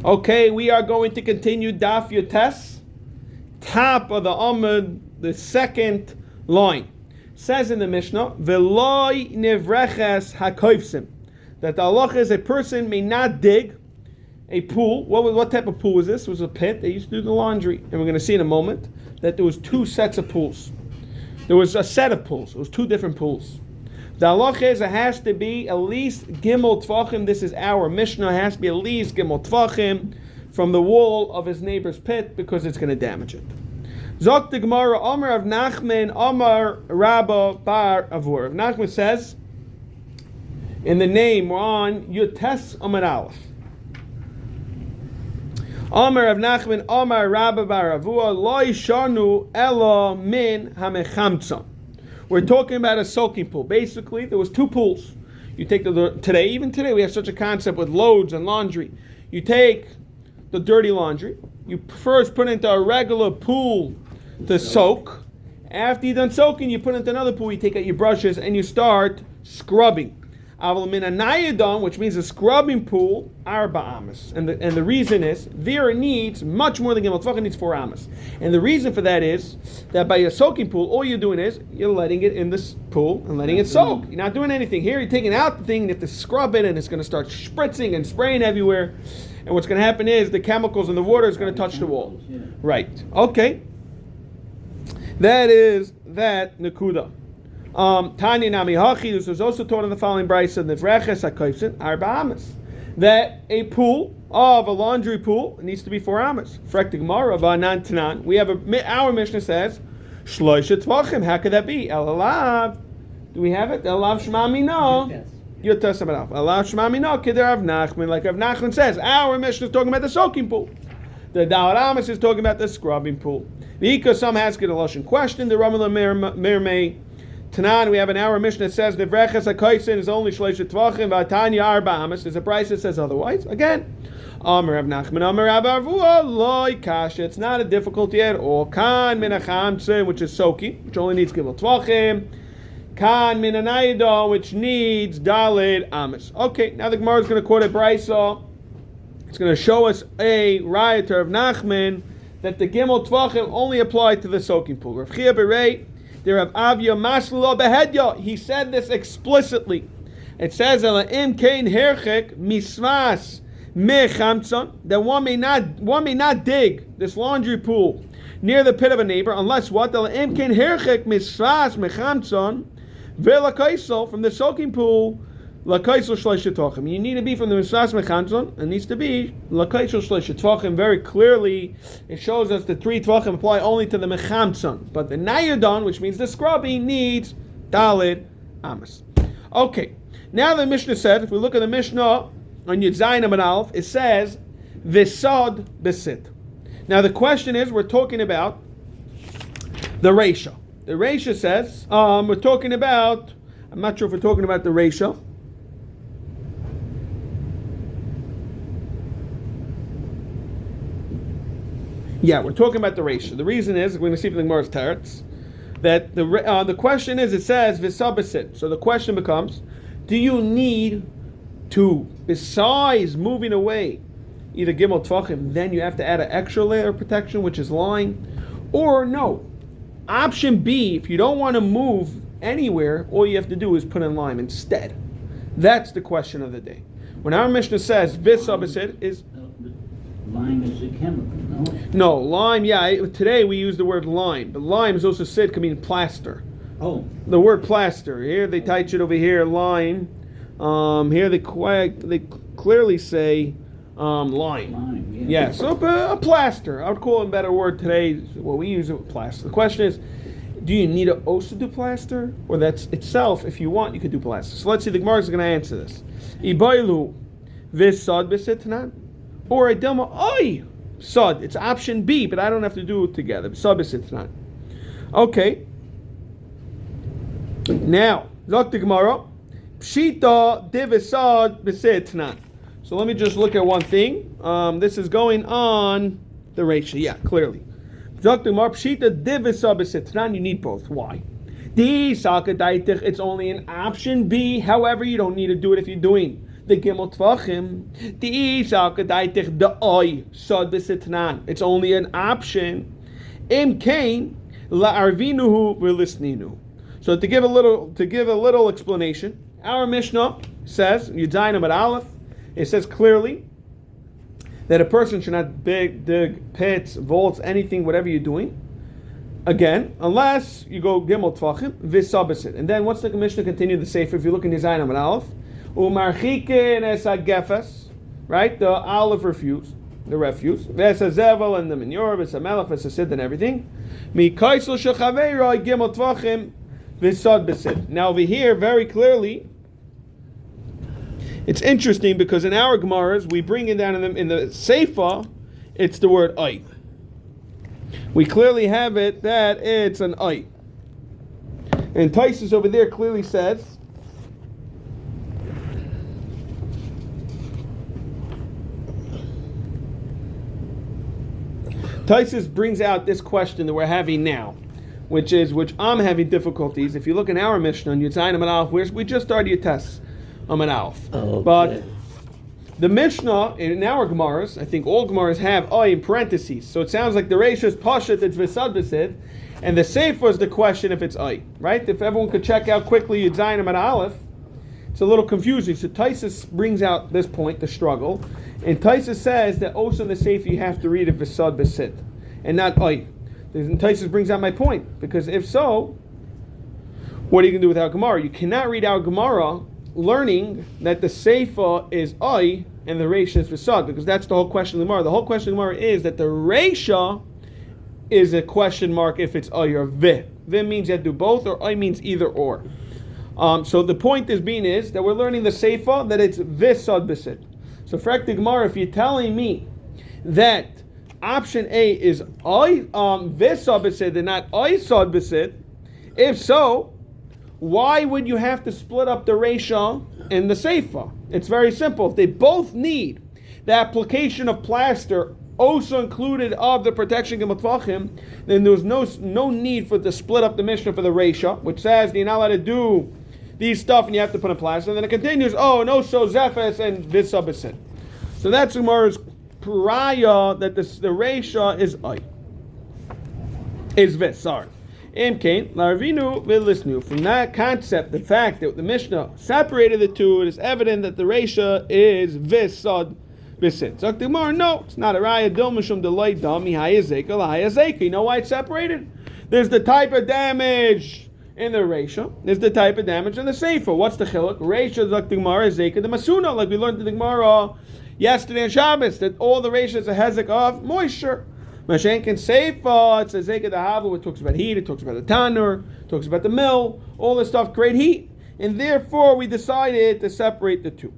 Okay, we are going to continue Daf Yotes, top of the Amud, the second line. Says in the Mishnah, V'loi nivreches hakoifsim, that the halacha is a person may not dig a pool. What type of pool was this? It was a pit. They used to do the laundry. And we're going to see in a moment that there was two sets of pools. There was a set of pools. It was two different pools. The halacha is it has to be at least gimel tvachim. This is our Mishnah. It has to be at least gimel tvachim from the wall of his neighbor's pit because it's going to damage it. Zok the Gemara, Amar of Nachman, Amar Rabba Bar Avur. Rav Nachman says, in the name we're on Yotes Amar Aleph. Amar of Nachman, Amar Rabba Bar Avur, Lo Yishanu Ela Min Hamechamtzon. We're talking about a soaking pool. Basically, there was two pools. You take even today we have such a concept with loads and laundry. You take the dirty laundry, you first put it into a regular pool to soak. After you're done soaking, you put it into another pool, you take out your brushes and you start scrubbing. Aval min anayadon, which means a scrubbing pool, arba amas. And the reason is, there it needs much more than gimel tvach, it needs 4 amas. And the reason for that is, that by a soaking pool, all you're doing is, you're letting it in this pool and letting it soak. You're not doing anything. Here, you're taking out the thing, and you have to scrub it, and it's going to start spritzing and spraying everywhere. And what's going to happen is, the chemicals in the water is going to touch the wall. Right. Okay. That is that Nakuda. Tanya Nami Hachi, this was also taught in the following brayso, Nivreches HaKoifsin, Arba Amas, that a pool of a laundry pool needs to be 4 amas. Frek the Gemara, V'anan Tanan. We have our Mishnah says, Shloisha Tvachim. How could that be? El Alav. Do we have it? El Alav Shema Mino. Yotas Abarav. El Alav Shema Mino. Keder Rav Nachman. Like Rav Nachman says, our Mishnah is talking about the soaking pool. The Dawar Amas is talking about the scrubbing pool. Because some ask it a Lashon question, the Ramala Mirmei. Tanan, we have an hour Mishnah that says the Vreches HaKoifsin is only Shleisha Tvachim, V'atanya Arba Amas. There's a price that says otherwise. Again, Amar Rav Nachman, Amar Rav Avua, Loi Kasha. It's not a difficulty at all. Kan min achamtze, which is soaking, which only needs Gimel Tvachim. Kan min anayidon, which needs Dalid Amas. Okay, now the Gemara is going to quote a brayso. It's going to show us a rioter of Nachman that the Gimel Tvachim only apply to the soaking pool. Rav Chia Berei, there of Avya Maslo Behedya. He said this explicitly. It says Elaim Kain Herchek Misvas Mechamtzon, that one may not dig this laundry pool near the pit of a neighbor unless what? Elaim Kain Herchek Misvas Mechamtzon Velakaisel, from the soaking pool. Lakaisel Shleisha Tvachim. You need to be from the Misvas Mechamtzon. It needs to be Lakaisel Shleisha Tvachim. Very clearly, it shows us the 3 Tvachim apply only to the Mechamtzon. But the Nayadon, which means the scrubbing, needs Dalid Amas. Okay. Now the Mishnah said, if we look at the Mishnah on Yud Zayin Amud Aleph, it says Visod Besit. Now the question is, we're talking about the Reisha. The Reisha says, we're talking about, I'm not sure if we're talking about the Reisha. Yeah, we're talking about the Reisha. The reason is, we're going to see from the Gemara's Teretz, that the question is, it says Visabasit. So the question becomes, do you need to, besides moving away, either Gimel Tvachim, then you have to add an extra layer of protection, which is lime, or no? Option B, if you don't want to move anywhere, all you have to do is put in lime instead. That's the question of the day. When our Mishnah says Visabasit is... Lime is a chemical, no? No, lime, today we use the word lime, but lime is also said can mean plaster. Oh. The word plaster. Here they touch it over here, lime. Here they clearly say lime. Lime, yeah. Yeah, so a plaster. I would call it a better word today. Well, we use it with plaster. The question is, do you need to also do plaster? Or that's itself, if you want, you could do plaster. So let's see, the Gemara is going to answer this. Ibailu visad besitnan. Or a Dilma Oi Sod. It's option B, but I don't have to do it together. Sod Besitnan. Okay. Now, Dr. Gemara. Pshita Divisad Besitnan. So let me just look at one thing. This is going on the ratio. Yeah, clearly. Dr. Gemara. Pshita Divisad Besitnan. You need both. Why? It's only an option B. However, you don't need to do it if you're doing the gimel tvachim, the isakadaitich the oy sod b'sitnan. It's only an option. Im kain la'arvinuhu v'lisninu. So to give a little explanation, our Mishnah says Yudzayin Amud Aleph. It says clearly that a person should not dig pits, vaults, anything, whatever you're doing. Again, unless you go gimel tvachim v'sabasit. And then once the Mishnah continue the sefer, if you look in Yudzayin Amud Aleph, umarchikin es agefes, right? The olive refuse. V'esazevel and the manure, v'esamelech, v'esasid and everything. Mikaisel shechaveiroi gimel tvachim v'sad b'sid. Now over here, very clearly, it's interesting because in our Gemaras, we bring it down in the Seifa, it's the word ay. We clearly have it that it's an ay. And Taisus over there clearly says, Taisus brings out this question that we're having now, which I'm having difficulties. If you look in our Mishnah, on Yudzayin Amud Aleph, we just started your tests. Amud Aleph. Okay. But the Mishnah in our Gemaras, I think all Gemaras have ay in parentheses. So it sounds like the Reish is Pashat, it's V'sad B'sid, and the Sefer is the question if it's ay. Right? If everyone could check out quickly Yudzayin Amud Aleph, it's a little confusing. So Taisus brings out this point, the struggle, and Taisus says that also in the Sefer you have to read it V'sad B'sid, and not ay. And Taisus brings out my point, because if so, what are you going to do with our Gemara? You cannot read our Gemara learning that the Seifa is ay and the Reisha is V'sad, because that's the whole question of the Gemara. The whole question of the Gemara is that the Reisha is a question mark if it's ay or vi. Vi means you have to do both, or ay means either or. So the point is that we're learning the Seifa that it's V'sad B'sid. So for the Gemara, if you're telling me that option A is ay V'sad B'sid and not ay Sad B'sid, if so, why would you have to split up the Reisha and the Seifa? It's very simple. If they both need the application of plaster also included of the protection gimel tvachim, then there's no need for to split up the Mishnah for the Reisha, which says you're not allowed to do these stuff and you have to put in plaster. And then it continues, and also Zephes and Vitzabesit. So that's Gemara's Raya that the Reisha is ay. Is Vis, sorry. From that concept, the fact that the Mishnah separated the two, it is evident that the Reisha is V'sad B'sid. So the Gemara, no, it's not a Raya Dilmashum Delay Dami Hayazeka. You know why it's separated? There's the type of damage in the Reisha. There's the type of damage in the Sefer. What's the chiluk? Reisha like the Gemara Zeka the Masuna, like we learned in the Gemara yesterday on Shabbos, that all the Reisha is a hezek of moisture. Mashenkin Seifa, it's a Zeka the Havu, it talks about heat, it talks about the tanur, it talks about the mill, all this stuff, great heat. And therefore we decided to separate the two.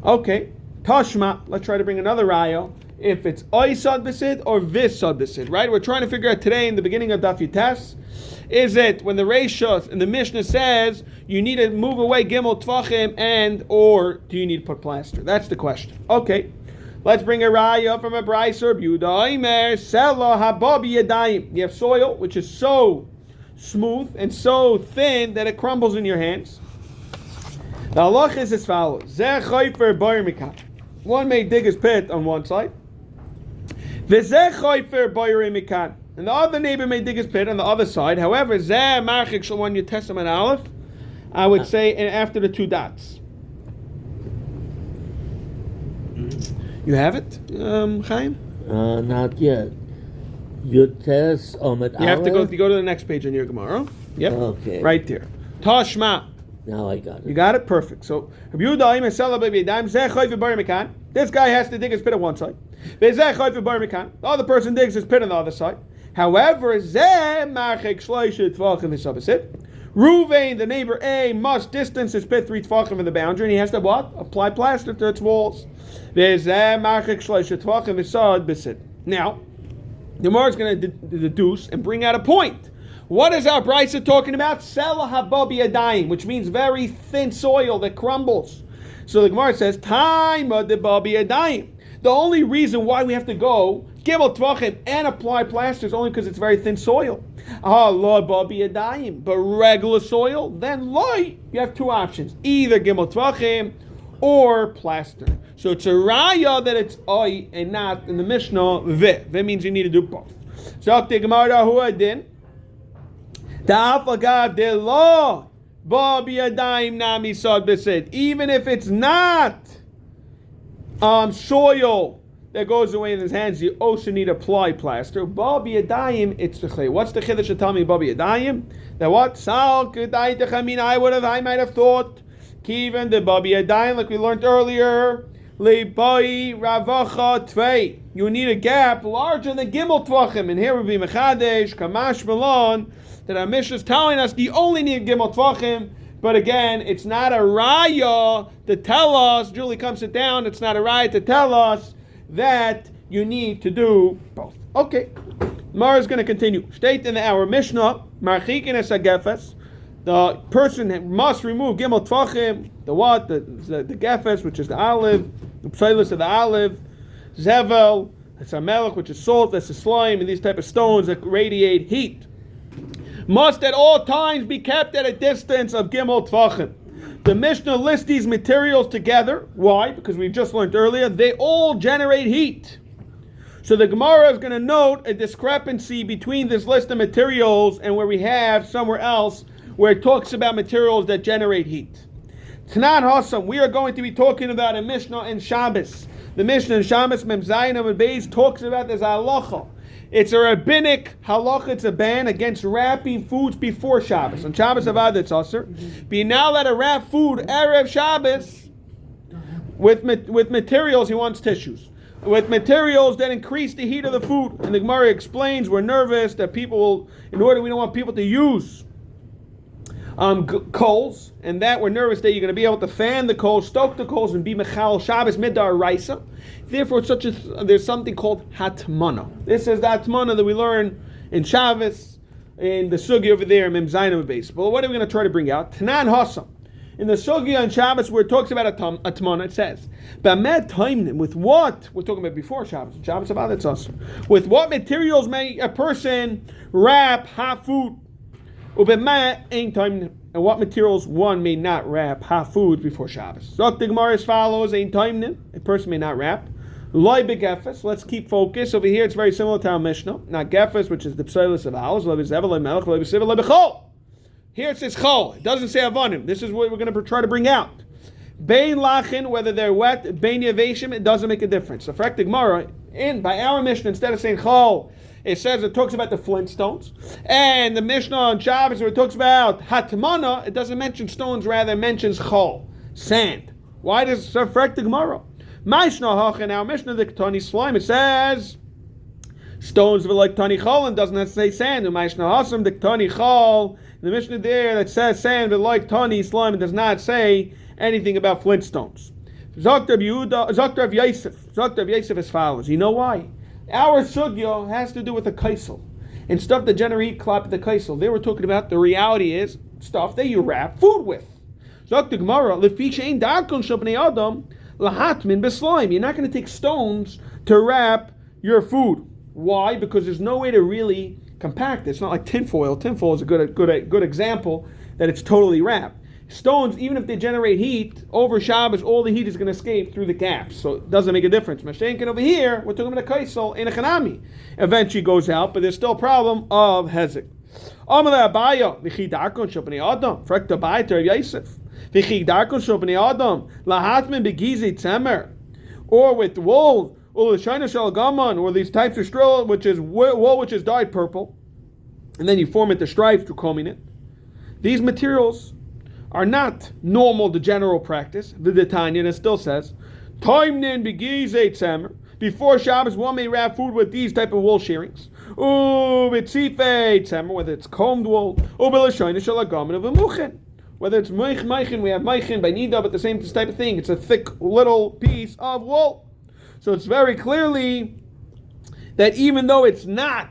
Okay, Tashma, let's try to bring another raya. If it's Oy Sad B'sid or Vis Sad B'sid, right? We're trying to figure out today in the beginning of Daf Yites, is it when the Reisha and the Mishnah says you need to move away Gimel Tvachim or do you need to put plaster? That's the question. Okay. Let's bring a raya from a Braiser. You have soil which is so smooth and so thin that it crumbles in your hands. The halach is as follows: one may dig his pit on one side, and the other neighbor may dig his pit on the other side. However, when you test them an aleph, I would say after the two dots. You have it, Chaim? Not yet. You test Omid You have to go to the next page on your Gemara. Yep. Okay. Right there. Tashma. Now I got it. You got it? Perfect. So, this guy has to dig his pit on one side. The other person digs his pit on the other side. However, Ruvain, the neighbor A, must distance his pit 3 tvachim from the boundary, and he has to what? Apply plaster to its walls. Now, the Gemara is going to deduce and bring out a point. What is our Brisa talking about? Selah hababi adayim, which means very thin soil that crumbles. So the Gemara says, Taima de babi adayim. The only reason why we have to go gimel tvachim and apply plaster is only because it's very thin soil. Lo babi adayim, but regular soil, then loy. You have two options: either gimel tvachim or plaster. So it's a raya that it's oi and not in the Mishnah ve. That means you need to do both. So the Gemara who adin. Even if it's not soil that goes away in his hands, you also need to apply plaster. Babi Yadayim, it's the chay. What's the chiddush to tell me Babi Yadayim? That what? I might have thought, Kiven the Babi Yadayim, like we learned earlier, Leibai Ravacha Tvei. You need a gap larger than Gimel Tvachim. And here would be Mechadesh, Kamash Malon, that our Mishnah is telling us you only need Gimel Tvachim. But again, it's not a raya to tell us, Julie, come sit down, it's not a raya to tell us that you need to do both. Okay, Mara is going to continue. State in our Mishnah, Marchikin es agefes, the person must remove Gimel Tvachim, the what? The gefes, which is the olive, the psilus of the olive, zevel, that's a melech, which is salt, that's a slime, and these type of stones that radiate heat. Must at all times be kept at a distance of Gimel Tvachim. The Mishnah lists these materials together. Why? Because we just learned earlier, they all generate heat. So the Gemara is going to note a discrepancy between this list of materials and where we have somewhere else where it talks about materials that generate heat. Tanan Hassam, we are going to be talking about a Mishnah and Shabbos. The Mishnah and Shabbos, Mem Zayin Amud Beis, talks about this halacha. It's a rabbinic halacha, it's a ban against wrapping foods before Shabbos. On Shabbos Avad, it's usher. Be now let a wrap food Erev Shabbos with materials, he wants tissues, with materials that increase the heat of the food. And the Gemara explains, we're nervous that we don't want people to use coals, and that we're nervous that you're going to be able to fan the coals, stoke the coals, and be mechal Shabbos midar raisa. Therefore, there's something called hatmana. This is the hatmana that we learn in Shabbos, in the sugi over there, Mem Zayin base. But what are we going to try to bring out? Tanan Hassam. In the sugi on Shabbos, where it talks about hatmana, it says, "B'amed taimnim." With what? We're talking about before Shabbos. Shabbos about it's us. With what materials may a person wrap hot food? Ubema ain't time, and what materials one may not wrap hot food before Shabbos. So the Gemara as follows: ain't time, a person may not wrap. Loi begefes. Let's keep focus over here. It's very similar to our Mishnah. Not gefes, which is the psilus of olives. Loi bezevel, loi melech, loi besivel, loi bechol. Here it says chol. It doesn't say avonim. This is what we're going to try to bring out. Bein lachin, whether they're wet, bein yaveshim, it doesn't make a difference. So for the Gemara, by our Mishnah, instead of saying chol, it says it talks about the flintstones. And the Mishnah on Shabbos, where it talks about hatmana, it doesn't mention stones, rather it mentions chol, sand. Why does it affect the Gemara? Mishnah hachin, our Mishnah, the Ketani slime, it says stones like tani chol, and doesn't have to say sand. The Mishnah hasam, the Ketani chol, the Mishnah there that says sand, but like tani slime, it does not say anything about flintstones. Zokter of Yosef as follows. You know why? Our sugya has to do with the kaisel and stuff that generate klap the kaisel. They were talking about the reality is stuff that you wrap food with. Zok the Gemara, lefish ein darkon shobnei adam lahatmin beslaim. You're not going to take stones to wrap your food. Why? Because there's no way to really compact it. It's not like tinfoil. Tinfoil is a good example that it's totally wrapped. Stones, even if they generate heat, over Shabbos, all the heat is going to escape through the gaps. So it doesn't make a difference. Mashenkin over here, we're talking about a kaisel in a chanami. Eventually goes out, but there's still a problem of hezek. Amale abaya, v'chi darkon shopnei adam, frek tabay ter Yosef. V'chi darkon shopnei adam, lahatmen begizi tzemer. Or with wool, or the shina shel gaman, or these types of straw, which is wool which is dyed purple, and then you form it to stripes through combing it. These materials are not normal to general practice. The Tanya still says, Taimnin begizei tzemer. Before Shabbos, one may wrap food with these type of wool shearings. Bitzifei tzemer, whether it's combed wool, b'lashoyna shel hagamin of a muchen. Whether it's meichin, we have meichin by nida, but the same type of thing. It's a thick little piece of wool. So it's very clearly that even though it's not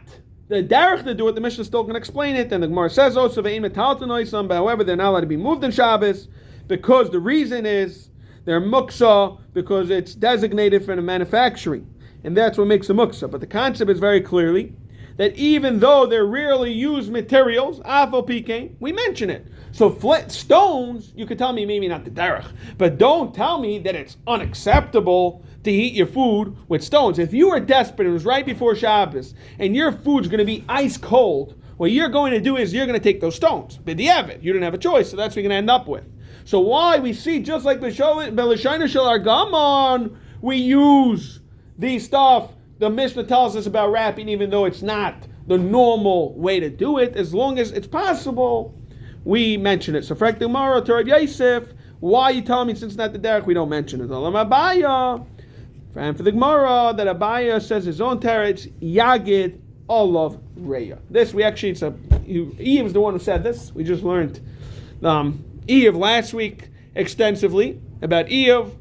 the derech to do it, the Mishnah is still going to explain it, and the Gemara says also, but however, they're not allowed to be moved in Shabbos, because the reason is they're muksa, because it's designated for the manufacturing, and that's what makes a muksa. But the concept is very clearly that even though they're rarely used materials, afal pikein, we mention it. So stones, you could tell me maybe not the derech, but don't tell me that it's unacceptable to heat your food with stones. If you are desperate, it was right before Shabbos, and your food's going to be ice cold, what you're going to do is you're going to take those stones. B'diavad, you didn't have a choice, so that's what you're going to end up with. So why we see, just like B'Lashayna Shel Argamon, we use these stuff. The Mishnah tells us about wrapping, even though it's not the normal way to do it. As long as it's possible, we mention it. So, Frek the Gemara, Torah Yosef, why are you telling me since it's not the derech we don't mention it? Olam Abaya, and for the Gemara, that Abaya says his own teretz, Yagid Olav Reya. This we actually, Eve is the one who said this. We just learned Eve last week extensively about Eve.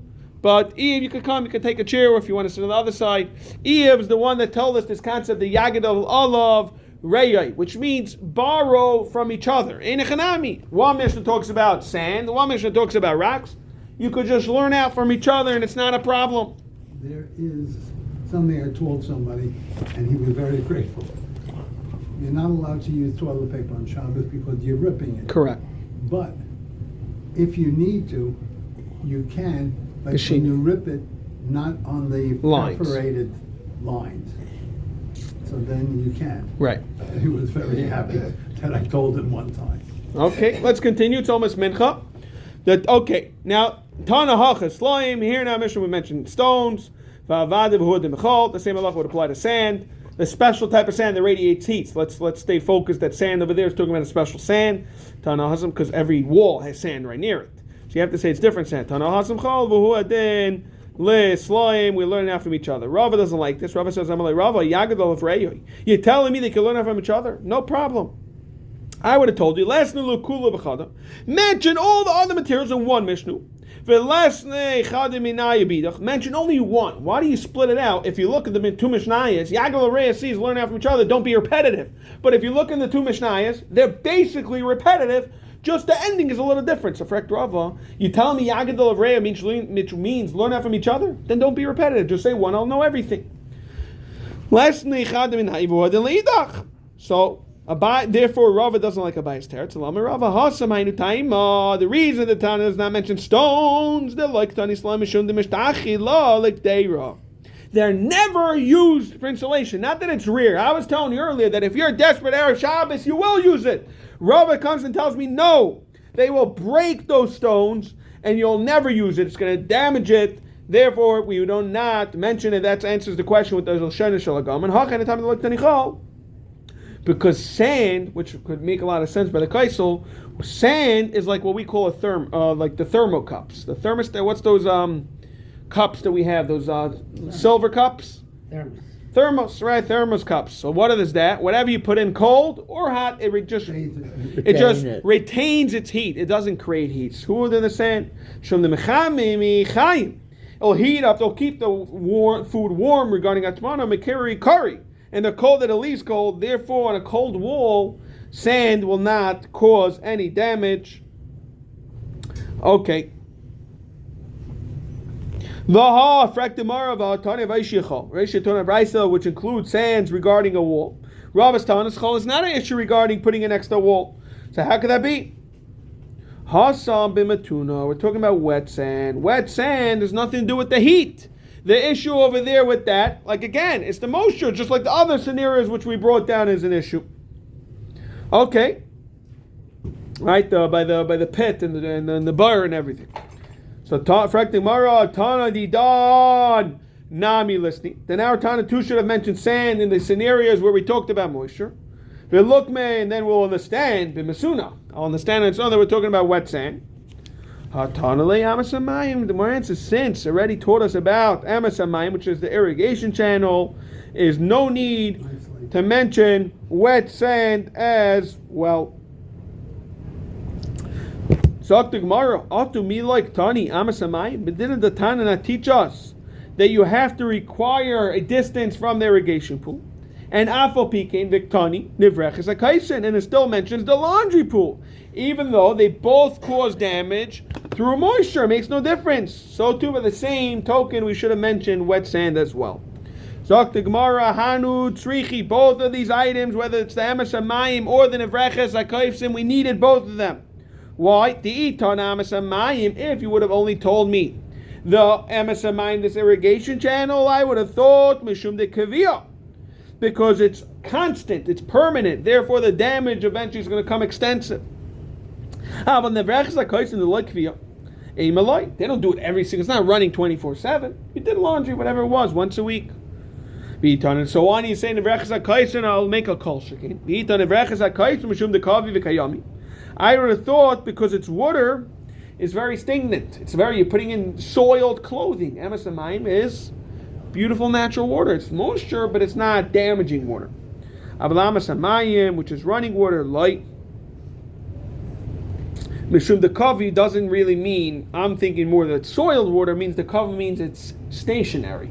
But Eve, you could take a chair, or if you want to sit on the other side. Eve is the one that told us this concept, the Yagid Olav Reya, which means borrow from each other. In Echanami, one Mishnah talks about sand, one Mishnah talks about rocks. You could just learn out from each other, and it's not a problem. There is something I told somebody, and he was very grateful. You're not allowed to use toilet paper on Shabbos because you're ripping it. Correct. But if you need to, you can, but when you rip it, not on the perforated lines. So then you can. Right. He was very happy that I told him one time. Okay, let's continue. It's almost mincha. Now Tana Hachas Sloim. Here in our mission we mentioned stones. The same halacha would apply to sand. The special type of sand that radiates heat. Let's stay focused. That sand over there is talking about a special sand. Tana Hasam, because every wall has sand right near it. So you have to say it's different sand. Tana Hasam Chal v'hu adin le Sloim. We learn out from each other. Rava doesn't like this. Rava says, "I'm like Rava Yagadol of Reyoy. You're telling me they can learn out from each other? No problem. I would have told you. Mention all the other materials in one Mishnah. Mention only one. Why do you split it out? If you look at the two Mishnayos, Yagal and Reya sees learn out from each other. Don't be repetitive. But if you look in the two Mishnayos, they're basically repetitive. Just the ending is a little different. So, Frek Rava, you tell me Yagadol of Reya means learn out from each other? Then don't be repetitive. Just say one. I'll know everything. So. Therefore, Rava doesn't like Abaya's teretz. The reason the Tana does not mention stones, they're never used for insulation. Not that it's rare. I was telling you earlier that if you're desperate Erev Shabbos, you will use it. Rava comes and tells me, no, they will break those stones and you'll never use it. It's going to damage it. Therefore, we do not mention it. That answers the question with the Shana Shalagam. And Hachan, the time of the Tanichal. Because sand, which could make a lot of sense by the Kaisel, sand is like what we call like the thermocups. The thermostat, what's those cups that we have? Those silver cups? Thermos cups. So what is that? Whatever you put in cold or hot, it just retains its heat. It doesn't create heat. Who than the sand? It'll heat up, it'll keep the food warm regarding Atmana, Mekiri Kari. And the cold that it leaves cold, therefore on a cold wall, sand will not cause any damage. Okay. Which includes sands regarding a wall. Rava's Tanaschol is not an issue regarding putting an extra wall. So how could that be? Hasam bimatuna. We're talking about wet sand. Wet sand has nothing to do with the heat. The issue over there with that, like again, it's the moisture, just like the other scenarios which we brought down as an issue. Okay, right by the pit and the bar and everything. So Frakti Mara Tana di Don Nami listening. Then our Tana too should have mentioned sand in the scenarios where we talked about moisture. Vilukme, and then we'll understand Bimasuna. I'll understand it's not that we're talking about wet sand. The more answer since already taught us about Amasamayim, which is the irrigation channel, is no need to mention wet sand as well. So Gemara, to me like Tani Amasamayim, but didn't the Tana not teach us that you have to require a distance from the irrigation pool? And Afal Pikein Viktani Nivreches Akaisen, and it still mentions the laundry pool. Even though they both cause damage through moisture, it makes no difference. So too, by the same token, we should have mentioned wet sand as well. Zok the Gemara, Hanu, Tzrichi, both of these items, whether it's the Emes HaMayim or the Nevreches HaKoifsim, we needed both of them. Why? The Iton Emes HaMayim, if you would have only told me the Emes HaMayim, this irrigation channel, I would have thought Mishum de Kaviyah, because it's constant, it's permanent, therefore the damage eventually is going to come extensive. How about the Nevreches HaKoifsim, the Loi Kaviyah? They don't do it every single, it's not running 24/7. You did laundry, whatever it was, once a week. And so on, he's saying Nevreches HaKoifsim, I'll make a kol shekin. I would have thought because it's water, it's very stagnant. You're putting in soiled clothing. Emes HaMayim is beautiful natural water. It's moisture, but it's not damaging water. Emes HaMayim, which is running water, light. Mishum the kavi doesn't really mean, I'm thinking more that soiled water means the kavi means it's stationary.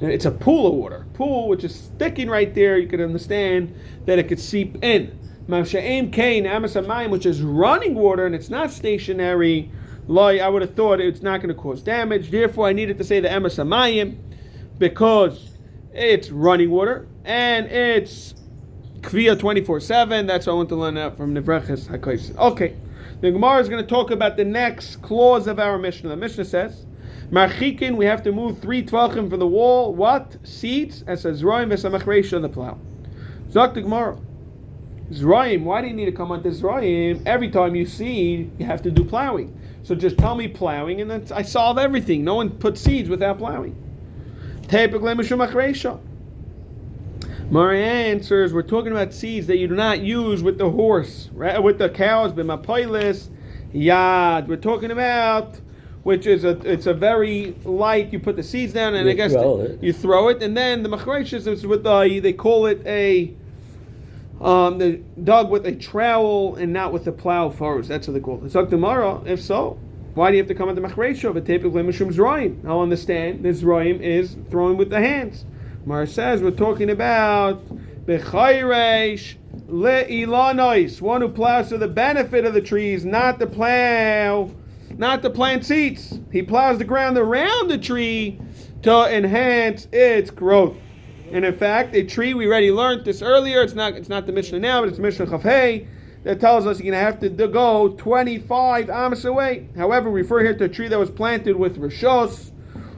It's a pool of water. Pool which is sticking right there, you can understand that it could seep in. Mamsha'im kain, Emes HaMayim, which is running water and it's not stationary, I would have thought it's not going to cause damage. Therefore, I needed to say the Emes HaMayim because it's running water and it's Kviya 24/7. That's what I want to learn out from Nevreches HaKoifsim. Okay. The Gemara is going to talk about the next clause of our Mishnah. The Mishnah says, Marchikin, we have to move 3 tvachim for the wall. What? Seeds, as a Zroim, Vesamachreisha on the plow. Zok the Gemara. Zroim, why do you need to come on to Zroim? Every time you seed, you have to do plowing. So just tell me plowing, and then I solve everything. No one puts seeds without plowing. Typically, Mishumachreisha. Mara answers, we're talking about seeds that you do not use with the horse, right? With the cows, b'mapoilis, yad. We're talking about, which is it's a very light, you put the seeds down and you throw it, and then the machreshis is with they call it the dug with a trowel and not with the plow forest. That's what they call it. Zok Gemara, if so, why do you have to come at the machresha? But typically mishum zroim. I'll understand this zroim is throwing with the hands. Mar says we're talking about bechayresh le'ilanois, one who plows for the benefit of the trees, not to plant seeds. He plows the ground around the tree to enhance its growth. And in fact, a tree, we already learned this earlier, it's not the Mishnah now, but it's Mishnah Chafhei, that tells us you're going to have to go 25 amos away. However, we refer here to a tree that was planted with rishos.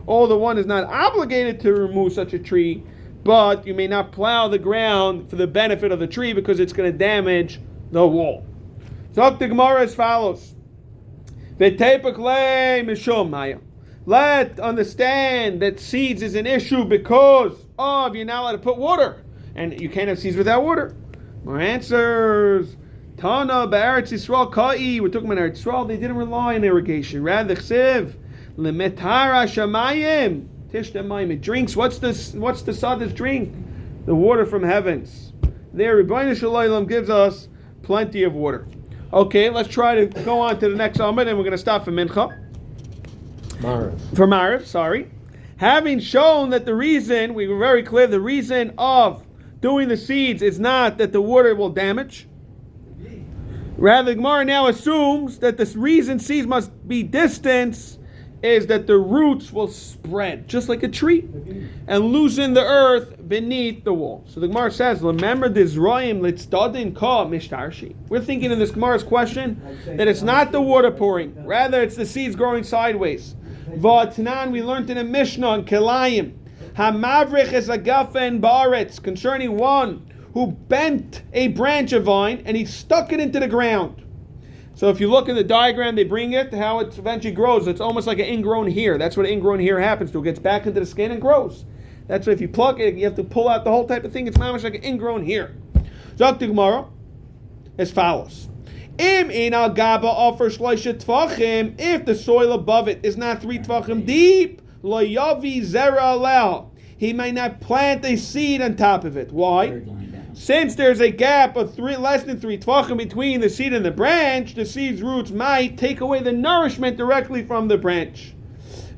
Although one is not obligated to remove such a tree, but you may not plow the ground for the benefit of the tree because it's going to damage the wall. So the Gemara as follows. Let understand that seeds is an issue because of you're not allowed to put water, and you can't have seeds without water. More answers. Tana b'Eretz Yisrael ka'i. We're talking about Eretz Yisrael. They didn't rely on irrigation. Rather, chsiv lemetara shamayim tishtamayim. It drinks. What's the sadis drink? The water from heavens. There, Rebbeinu Shalom gives us plenty of water. Okay, let's try to go on to the next Amud, and we're going to stop for Mincha. For Marif, sorry. Having shown that the reason, we were very clear, the reason of doing the seeds is not that the water will damage. Rather, the Gemara now assumes that the reason seeds must be distant is that the roots will spread, just like a tree, and loosen the earth beneath the wall. So the Gemara says, remember this Royim litzdadin ka mishtarshi. We're thinking in this Gemara's question that it's not the water pouring, rather it's the seeds growing sideways. V'atanan, we learned in a Mishnah in Kelayim, hamavrich is a gafen ba'aretz, concerning one who bent a branch of vine and he stuck it into the ground. So if you look in the diagram, they bring it, how it eventually grows. It's almost like an ingrown hair. That's what an ingrown hair happens to. It gets back into the skin and grows. That's why if you pluck it, you have to pull out the whole type of thing. It's not much like an ingrown hair. Zok the Gemara as follows. If the soil above it is not 3 tvachim deep, lo yavi zera aleh, he might not plant a seed on top of it. Why? Since there's a gap of less than 3 tvachim between the seed and the branch, the seed's roots might take away the nourishment directly from the branch.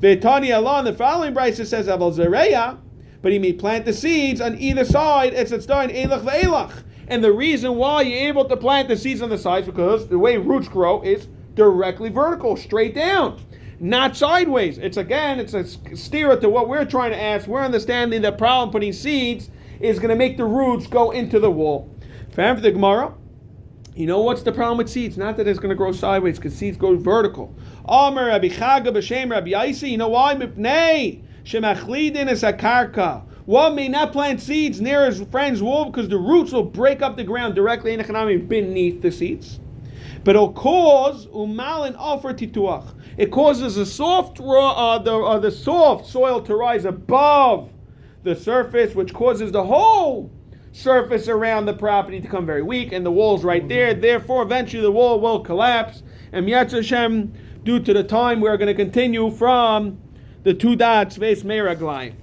Ve'tani alon, the following brisa says, Aval zereya, but he may plant the seeds on either side. It's done elach ve'elach. And the reason why you're able to plant the seeds on the sides because the way roots grow is directly vertical, straight down. not sideways. It's a steer to what we're trying to ask. We're understanding the problem putting seeds is going to make the roots go into the wall. For the Gemara, you know what's the problem with seeds? Not that it's going to grow sideways, because seeds go vertical. Amar Rabbi Chaga b'shem Rabbi Yaisi. You know why? Mipnei shemachlidin es hakarka. One may not plant seeds near his friend's wall because the roots will break up the ground directly in economic beneath the seeds. But it'll cause umalin offer tituach. It causes the soft soil to rise above the surface, which causes the whole surface around the property to become very weak, and the wall's right there. Therefore, eventually the wall will collapse. And Yatz Hashem, due to the time, we're going to continue from the two dots, Ves Meraglayim.